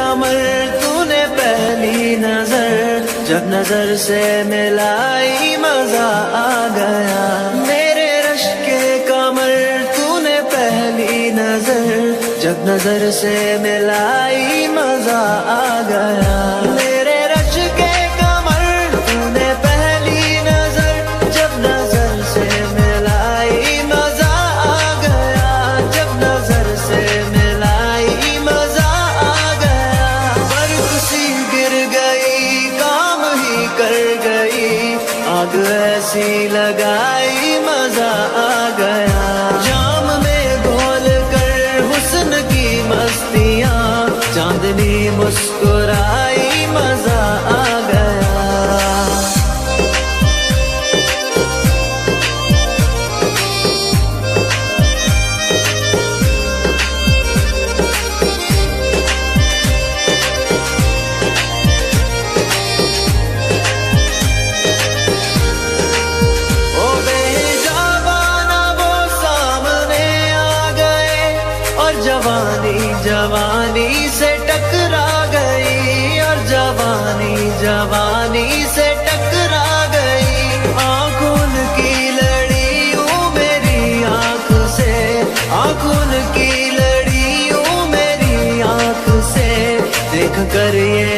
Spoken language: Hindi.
कमर तूने पहली नजर जब नजर से मिलाई मजा आ गया। मेरे रश के कमर तूने पहली नजर जब नजर से मिलाई मजा आ गया। मेरे रश के कमर तूने पहली नजर जब नजर से मिलाई मजा आ गया। जब नजर से मिलाई मजा आ गया। बरकुसी गिर गई काम ही कर गई आग ऐसी लगाई मजा आ गया। जाम में घोल कर हुस्न की मस्तियाँ चांदनी मुस्कुराई मजा आ गया। ओ बेजाबाना वो सामने आ गए और जवानी जवानी से टकरा गई। और जवानी जवानी से टकरा गई। आंखों की लड़ी यूं मेरी आंख से आंखों की लड़ी यूं मेरी आंख से देख कर ये